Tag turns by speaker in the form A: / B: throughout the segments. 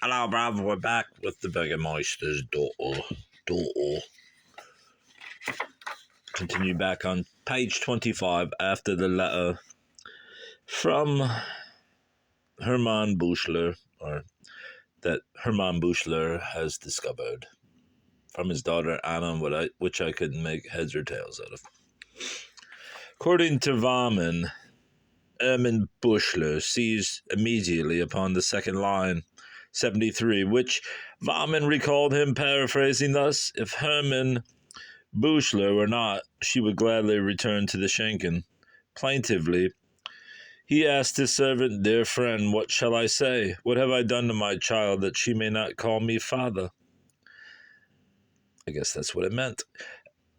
A: Hello, bruv. We're back with the Bürgermeister's daughter. Continue back on page 25 after the letter from Hermann Buchler, or that Hermann Buchler has discovered from his daughter Anna, which I couldn't make heads or tails out of. According to Warman, Hermann Buchler seized immediately upon the second line, 73, which Warman recalled him paraphrasing thus: if Hermann Buchler were not, she would gladly return to the Schenken. Plaintively, he asked his servant, "Dear friend, what shall I say? What have I done to my child that she may not call me father?" I guess that's what it meant.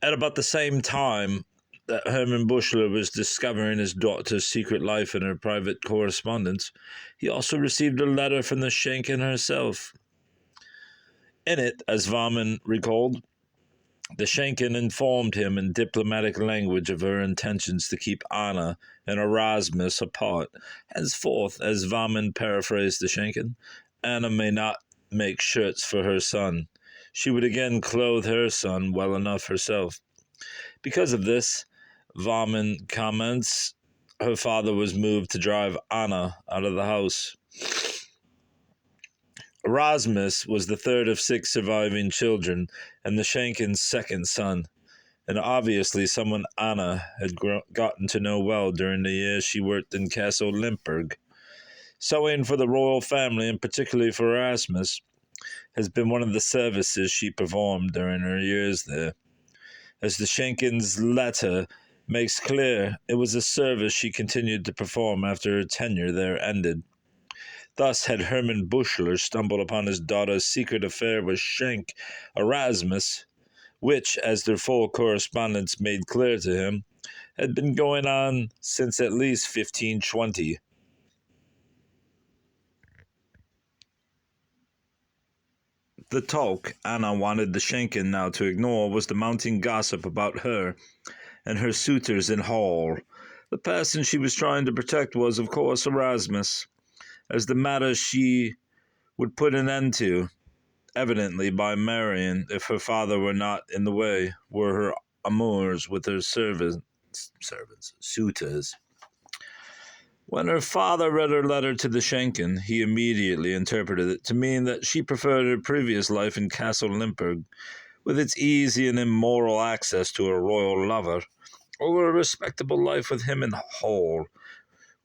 A: At about the same time that Hermann Buchler was discovering his daughter's secret life in her private correspondence, he also received a letter from the Schenken herself. In it, as Warman recalled, the Schenken informed him in diplomatic language of her intentions to keep Anna and Erasmus apart. Henceforth, as Warman paraphrased the Schenken, Anna may not make shirts for her son. She would again clothe her son well enough herself. Because of this, Warman comments, her father was moved to drive Anna out of the house. Erasmus was the third of 6 surviving children and the Schenken's second son, and obviously someone Anna had gotten to know well during the years she worked in Castle Limburg. Sewing for the royal family, and particularly for Erasmus, has been one of the services she performed during her years there. As the Schenken's letter makes clear, it was a service she continued to perform after her tenure there ended. Thus had Hermann Buchler stumbled upon his daughter's secret affair with Schenk Erasmus, which, as their full correspondence made clear to him, had been going on since at least 1520. The talk Anna wanted the Schenken now to ignore was the mounting gossip about her and her suitors in Hall. The person she was trying to protect was, of course, Erasmus, as the matter she would put an end to, evidently by marrying, if her father were not in the way, were her amours with her suitors. When her father read her letter to the Schenken, he immediately interpreted it to mean that she preferred her previous life in Castle Limburg, with its easy and immoral access to a royal lover, over a respectable life with him in Hall.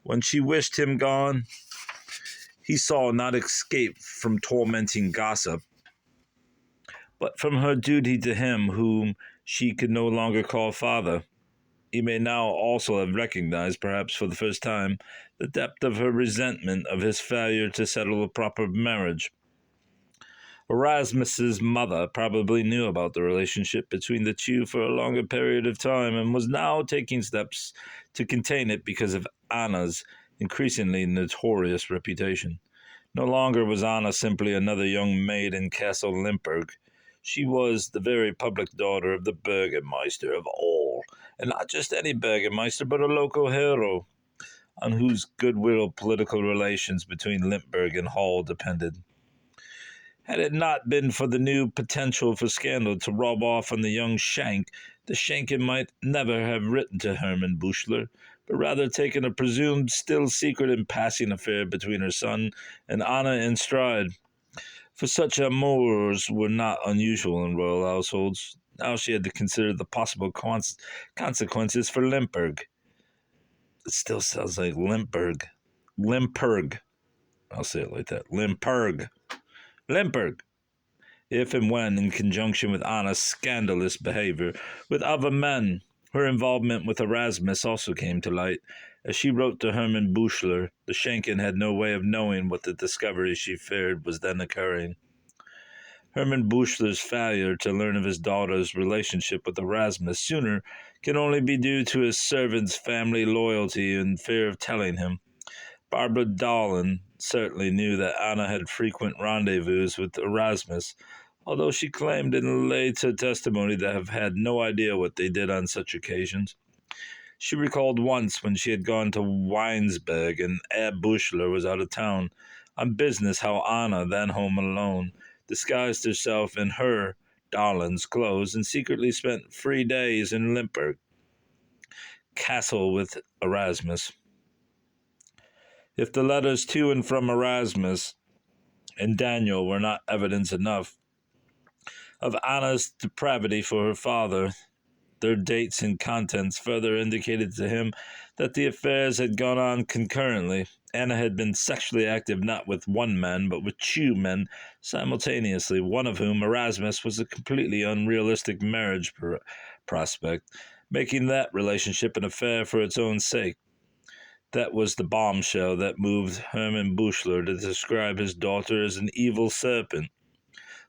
A: When she wished him gone, he saw not escape from tormenting gossip, but from her duty to him whom she could no longer call father. He may now also have recognized, perhaps for the first time, the depth of her resentment of his failure to settle a proper marriage. Erasmus's mother probably knew about the relationship between the two for a longer period of time and was now taking steps to contain it because of Anna's increasingly notorious reputation. No longer was Anna simply another young maid in Castle Limburg. She was the very public daughter of the Bürgermeister of all, and not just any Bürgermeister, but a local hero, on whose goodwill political relations between Limburg and Hall depended. Had it not been for the new potential for scandal to rub off on the young Schenk, the Schenken might never have written to Hermann Buchler, but rather taken a presumed still secret and passing affair between her son and Anna in stride. For such amours were not unusual in royal households. Now she had to consider the possible consequences for Limburg. It still sounds like Limburg. Limburg. I'll say it like that. Limburg. If and when, in conjunction with Anna's scandalous behavior with other men, her involvement with Erasmus also came to light. As she wrote to Hermann Buchler, the Schenken had no way of knowing what the discovery she feared was then occurring. Hermann Buchler's failure to learn of his daughter's relationship with Erasmus sooner can only be due to his servant's family loyalty and fear of telling him. Barbara Dolan certainly knew that Anna had frequent rendezvous with Erasmus, although she claimed in later testimony to have had no idea what they did on such occasions. She recalled once when she had gone to Weinsberg and Herr Buchler was out of town. on business how Anna, then home alone, disguised herself in her darling's clothes and secretly spent 3 days in Limburg Castle with Erasmus. If the letters to and from Erasmus and Daniel were not evidence enough of Anna's depravity for her father, their dates and contents further indicated to him that the affairs had gone on concurrently. Anna had been sexually active not with one man, but with 2 men simultaneously, one of whom, Erasmus, was a completely unrealistic marriage prospect, making that relationship an affair for its own sake. That was the bombshell that moved Hermann Buchler to describe his daughter as an evil serpent,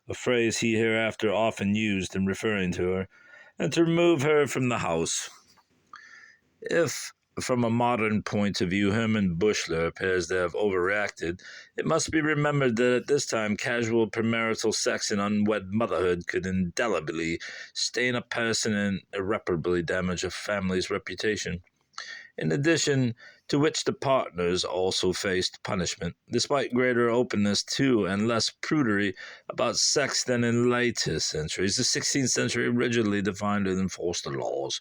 A: a phrase he hereafter often used in referring to her, and to remove her from the house. If, from a modern point of view, Hermann Buchler appears to have overreacted, it must be remembered that at this time casual premarital sex and unwed motherhood could indelibly stain a person and irreparably damage a family's reputation. In addition to which the partners also faced punishment, despite greater openness to and less prudery about sex than in later centuries. The 16th century rigidly defined and enforced the laws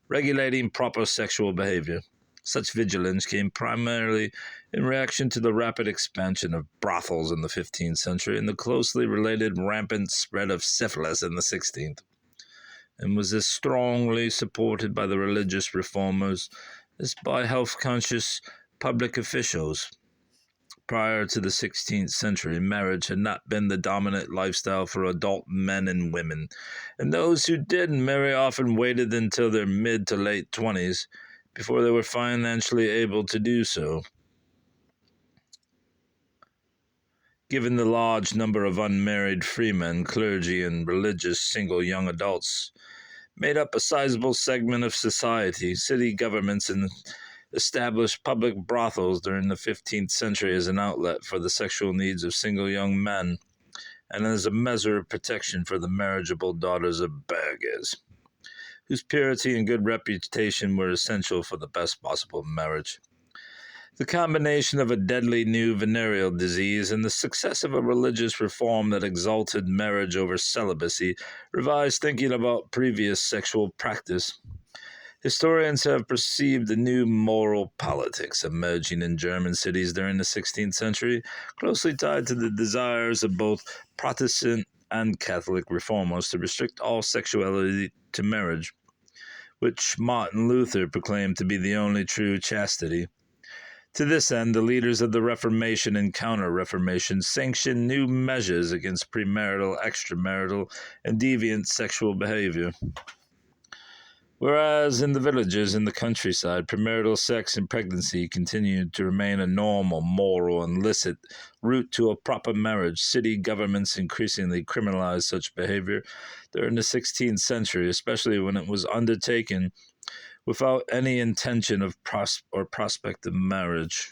A: regulating proper sexual behavior. Such vigilance came primarily in reaction to the rapid expansion of brothels in the 15th century and the closely related rampant spread of syphilis in the 16th, and was as strongly supported by the religious reformers as by health-conscious public officials. Prior to the 16th century, marriage had not been the dominant lifestyle for adult men and women, and those who did very often waited until their mid to late 20s before they were financially able to do so. Given the large number of unmarried freemen, clergy, and religious single young adults made up a sizable segment of society, city governments and established public brothels during the 15th century as an outlet for the sexual needs of single young men and as a measure of protection for the marriageable daughters of burghers, whose purity and good reputation were essential for the best possible marriage. The combination of a deadly new venereal disease and the success of a religious reform that exalted marriage over celibacy revised thinking about previous sexual practice. Historians have perceived a new moral politics emerging in German cities during the 16th century, closely tied to the desires of both Protestant and Catholic reformers to restrict all sexuality to marriage, which Martin Luther proclaimed to be the only true chastity. To this end, the leaders of the Reformation and Counter-Reformation sanctioned new measures against premarital, extramarital, and deviant sexual behavior. Whereas in the villages and the countryside, premarital sex and pregnancy continued to remain a normal, moral, and licit route to a proper marriage, city governments increasingly criminalized such behavior during the 16th century, especially when it was undertaken without any intention of prospect of marriage.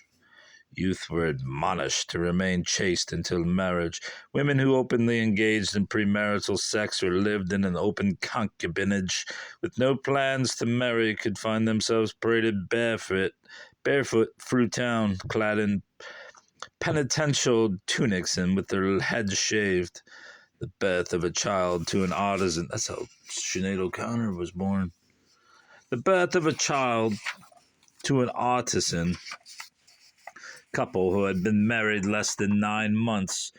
A: Youth were admonished to remain chaste until marriage. Women who openly engaged in premarital sex or lived in an open concubinage with no plans to marry could find themselves paraded barefoot through town, clad in penitential tunics and with their heads shaved. The birth of a child to an artisan. That's how Sinead O'Connor was born. The birth of a child to an artisan couple who had been married less than 9 months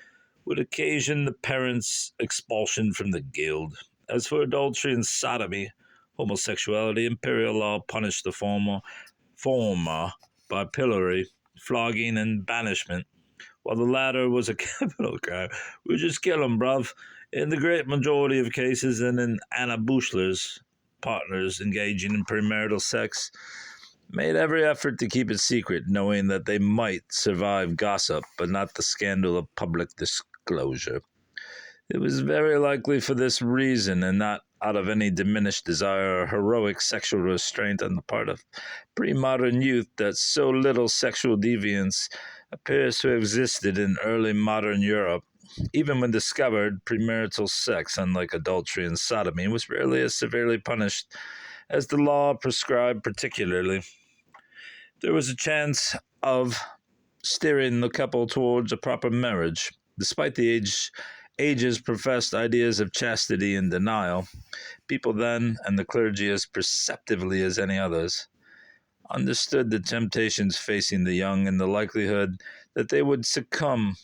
A: would occasion the parents' expulsion from the guild. As for adultery and sodomy, homosexuality, imperial law punished the former by pillory, flogging, and banishment, while the latter was a capital crime. We just kill them, bruv. In the great majority of cases, and in Anna Buchler's partners engaging in premarital sex made every effort to keep it secret, knowing that they might survive gossip, but not the scandal of public disclosure. It was very likely for this reason, and not out of any diminished desire or heroic sexual restraint on the part of pre-modern youth, that so little sexual deviance appears to have existed in early modern Europe. Even when discovered, premarital sex, unlike adultery and sodomy, was rarely as severely punished as the law prescribed particularly. There was a chance of steering the couple towards a proper marriage. Despite the age's professed ideas of chastity and denial, people then, and the clergy as perceptively as any others, understood the temptations facing the young and the likelihood that they would succumb.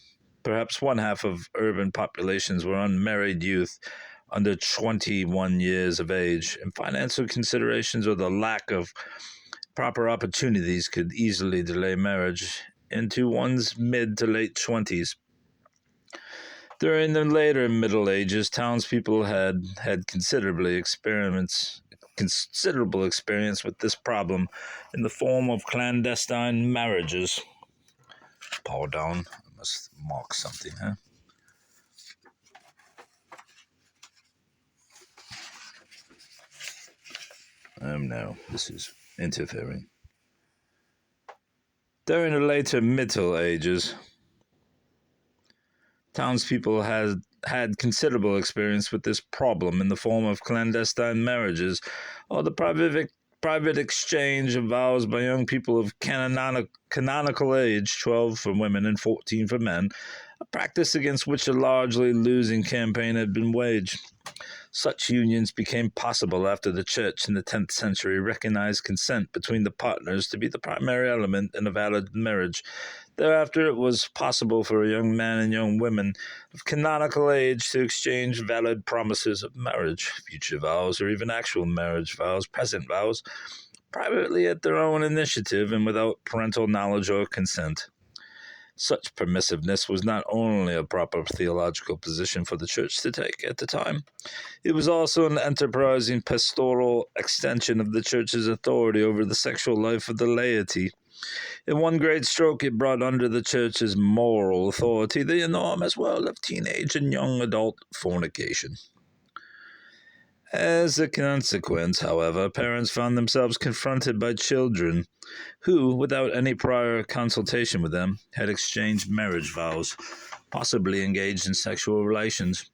A: Perhaps one half of urban populations were unmarried youth under 21 years of age, and financial considerations or the lack of proper opportunities could easily delay marriage into one's mid to late 20s. During the later Middle Ages, townspeople had considerable experience with this problem in the form of clandestine marriages. Power down. I must mark something, huh? No, this is interfering. During the later Middle Ages, townspeople had considerable experience with this problem in the form of clandestine marriages, or the private exchange of vows by young people of canonical age, 12 for women and 14 for men, a practice against which a largely losing campaign had been waged. Such unions became possible after the Church in the 10th century recognized consent between the partners to be the primary element in a valid marriage. Thereafter, it was possible for a young man and young woman of canonical age to exchange valid promises of marriage, future vows, or even actual marriage vows, present vows, privately at their own initiative and without parental knowledge or consent. Such permissiveness was not only a proper theological position for the Church to take at the time, it was also an enterprising pastoral extension of the Church's authority over the sexual life of the laity. In one great stroke, it brought under the Church's moral authority the enormous world of teenage and young adult fornication. As a consequence, however, parents found themselves confronted by children who, without any prior consultation with them, had exchanged marriage vows, possibly engaged in sexual relations,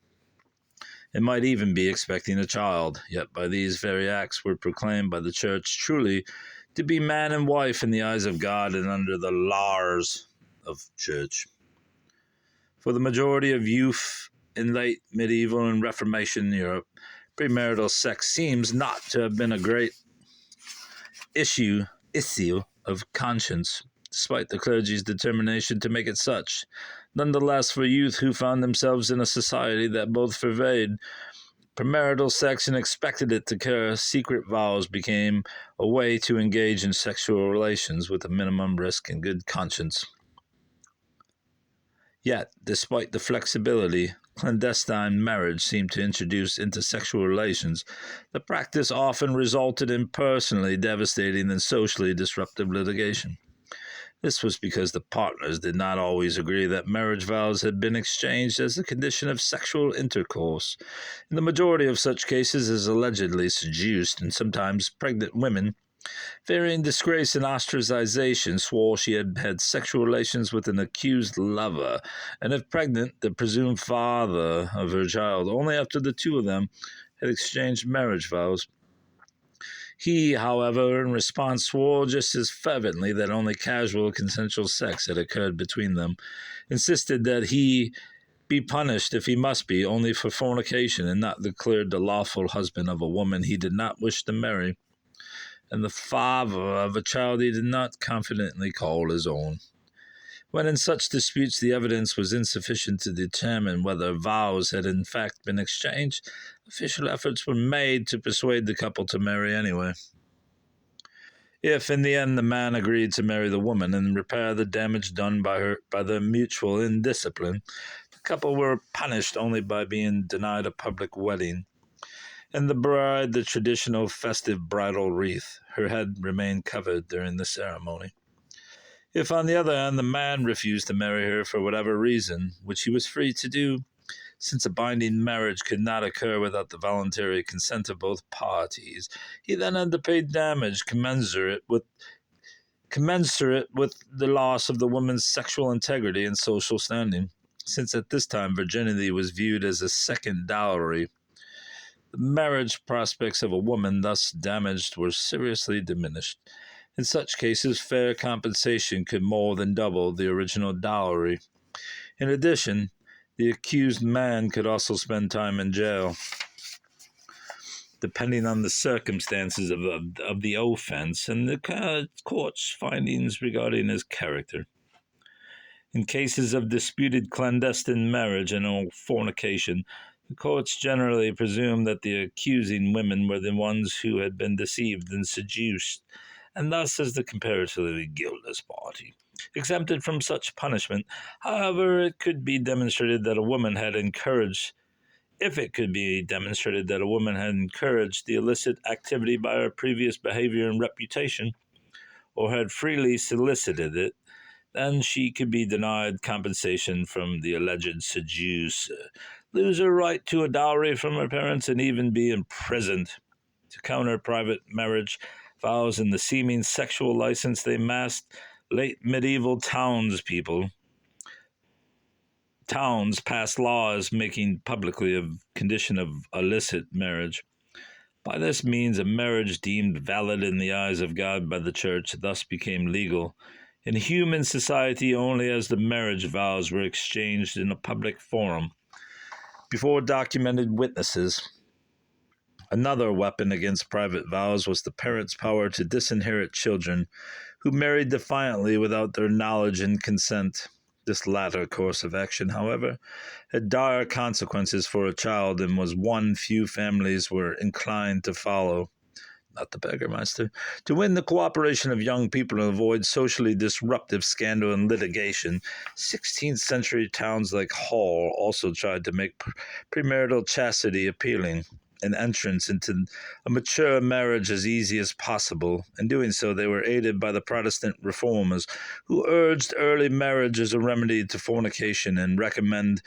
A: and might even be expecting a child, yet by these very acts were proclaimed by the Church truly to be man and wife in the eyes of God and under the laws of Church. For the majority of youth in late medieval and Reformation Europe, premarital sex seems not to have been a great issue of conscience, despite the clergy's determination to make it such. Nonetheless, for youth who found themselves in a society that both forbade premarital sex and expected it to occur, secret vows became a way to engage in sexual relations with a minimum risk and good conscience. Yet, despite the flexibility clandestine marriage seemed to introduce into sexual relations, the practice often resulted in personally devastating and socially disruptive litigation. This was because the partners did not always agree that marriage vows had been exchanged as a condition of sexual intercourse. In the majority of such cases, as allegedly seduced and sometimes pregnant women, fearing disgrace and ostracization, swore she had had sexual relations with an accused lover, and if pregnant, the presumed father of her child, only after the two of them had exchanged marriage vows. He, however, in response swore just as fervently that only casual consensual sex had occurred between them, insisted that he be punished if he must be only for fornication and not declared the lawful husband of a woman he did not wish to marry, and the father of a child he did not confidently call his own. When in such disputes the evidence was insufficient to determine whether vows had in fact been exchanged, official efforts were made to persuade the couple to marry anyway. If, in the end, the man agreed to marry the woman and repair the damage done by their mutual indiscipline, the couple were punished only by being denied a public wedding, and the bride the traditional festive bridal wreath. Her head remained covered during the ceremony. If, on the other hand, the man refused to marry her for whatever reason, which he was free to do, since a binding marriage could not occur without the voluntary consent of both parties, he then had to pay damage commensurate with the loss of the woman's sexual integrity and social standing, since at this time virginity was viewed as a second dowry. The marriage prospects of a woman thus damaged were seriously diminished, In such cases, fair compensation could more than double the original dowry. In addition, the accused man could also spend time in jail, depending on the circumstances of the offense and the court's findings regarding his character. In cases of disputed clandestine marriage and fornication, the courts generally presume that the accusing women were the ones who had been deceived and seduced, and thus as the comparatively guiltless party. Exempted from such punishment, however, it could be demonstrated that a woman had encouraged if it could be demonstrated that a woman had encouraged the illicit activity by her previous behavior and reputation, or had freely solicited it, then she could be denied compensation from the alleged seducer, lose her right to a dowry from her parents, and even be imprisoned. To counter private marriage vows and the seeming sexual license they masked, late medieval towns passed laws making publicly a condition of illicit marriage. By this means, a marriage deemed valid in the eyes of God by the Church thus became legal in human society only as the marriage vows were exchanged in a public forum before documented witnesses. Another weapon against private vows was the parents' power to disinherit children who married defiantly without their knowledge and consent. This latter course of action, however, had dire consequences for a child and was one few families were inclined to follow. Not the Bürgermeister. To win the cooperation of young people and avoid socially disruptive scandal and litigation, 16th century towns like Hull also tried to make premarital chastity appealing, an entrance into a mature marriage as easy as possible. In doing so, they were aided by the Protestant reformers, who urged early marriage as a remedy to fornication and recommended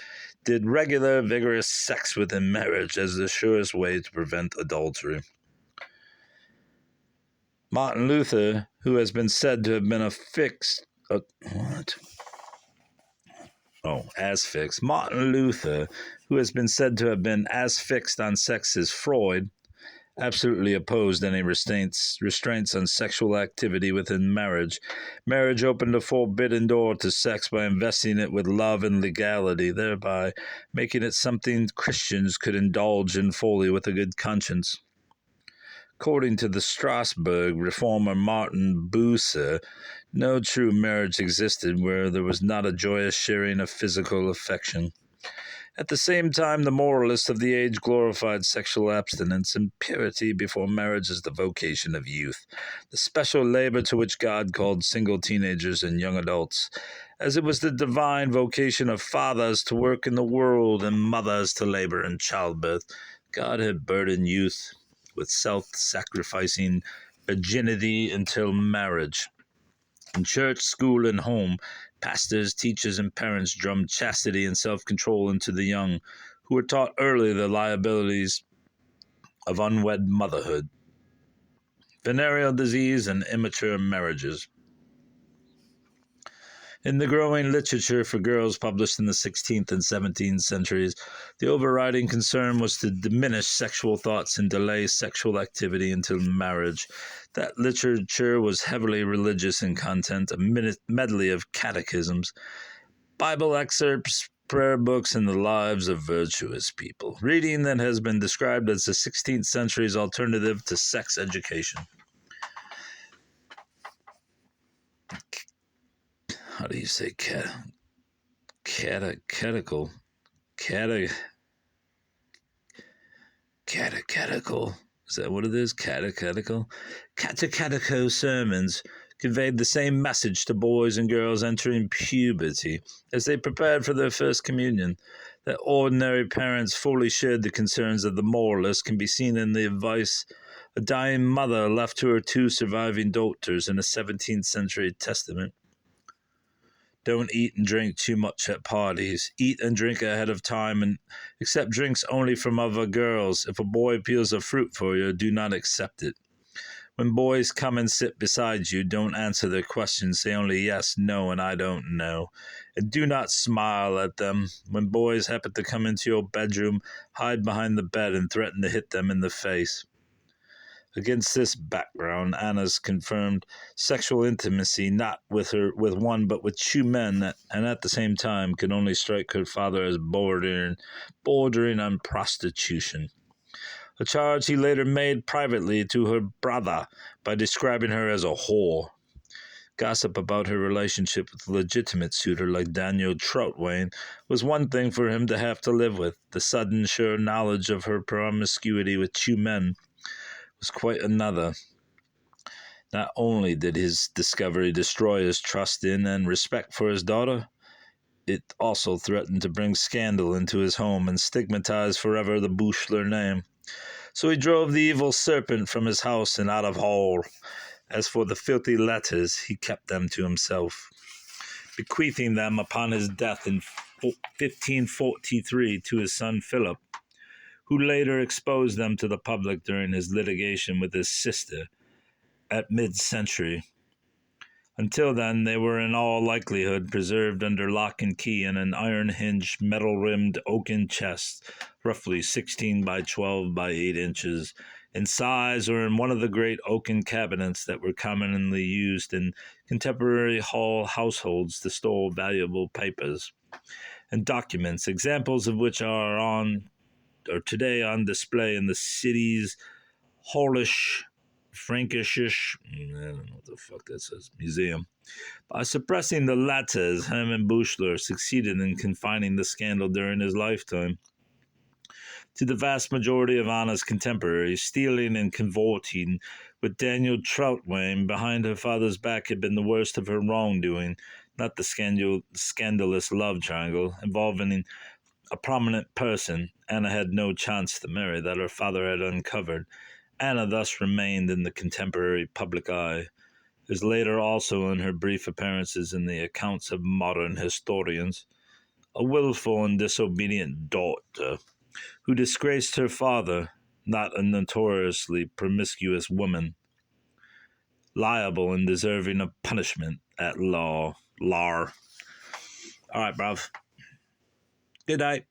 A: regular, vigorous sex within marriage as the surest way to prevent adultery. Martin Luther, who has been said to have been Martin Luther, who has been said to have been as fixed on sex as Freud, absolutely opposed any restraints on sexual activity within marriage. Marriage opened a forbidden door to sex by investing it with love and legality, thereby making it something Christians could indulge in fully with a good conscience. According to the Strasbourg reformer Martin Bucer, no true marriage existed where there was not a joyous sharing of physical affection. At the same time, the moralists of the age glorified sexual abstinence and purity before marriage as the vocation of youth, the special labor to which God called single teenagers and young adults, as it was the divine vocation of fathers to work in the world and mothers to labor in childbirth. God had burdened youth with self-sacrificing virginity until marriage. In church, school, and home, pastors, teachers, and parents drummed chastity and self-control into the young, who were taught early the liabilities of unwed motherhood, venereal disease, and immature marriages. In the growing literature for girls published in the 16th and 17th centuries, the overriding concern was to diminish sexual thoughts and delay sexual activity until marriage. That literature was heavily religious in content, a medley of catechisms, Bible excerpts, prayer books, and the lives of virtuous people. Reading that has been described as the 16th century's alternative to sex education. How do you say catechetical? Catechetical? Is that what it is? Catechetical? Catechetical sermons conveyed the same message to boys and girls entering puberty as they prepared for their first communion. That ordinary parents fully shared the concerns of the moralists can be seen in the advice a dying mother left to her two surviving daughters in a 17th century testament. Don't eat and drink too much at parties. Eat and drink ahead of time and accept drinks only from other girls. If a boy peels a fruit for you, do not accept it. When boys come and sit beside you, don't answer their questions. Say only yes, no, and I don't know. And do not smile at them. When boys happen to come into your bedroom, hide behind the bed and threaten to hit them in the face. Against this background, Anna's confirmed sexual intimacy not with one but with two men, and at the same time could only strike her father as bordering on prostitution. A charge he later made privately to her brother by describing her as a whore. Gossip about her relationship with a legitimate suitor like Daniel Troutwain was one thing for him to have to live with. The sudden, sure knowledge of her promiscuity with two men was quite another. Not only did his discovery destroy his trust in and respect for his daughter, it also threatened to bring scandal into his home and stigmatize forever the Bouchler name. So he drove the evil serpent from his house and out of hall. As for the filthy letters, he kept them to himself, bequeathing them upon his death in 1543 to his son Philip, who later exposed them to the public during his litigation with his sister at mid-century. Until then, they were in all likelihood preserved under lock and key in an iron-hinged, metal-rimmed oaken chest, roughly 16 by 12 by 8 inches, in size, or in one of the great oaken cabinets that were commonly used in contemporary hall households to store valuable papers and documents, examples of which are today on display in the city's Horlish Frankischisch, I don't know what the fuck that says, museum. By suppressing the letters, Hermann Buchler succeeded in confining the scandal during his lifetime to the vast majority of Anna's contemporaries. Stealing and cavorting with Daniel Troutwain behind her father's back had been the worst of her wrongdoing, not the scandalous love triangle involving a prominent person Anna had no chance to marry that her father had uncovered. Anna thus remained in the contemporary public eye, as later also in her brief appearances in the accounts of modern historians, a willful and disobedient daughter who disgraced her father, not a notoriously promiscuous woman, liable and deserving of punishment at law. All right, bruv. Good night.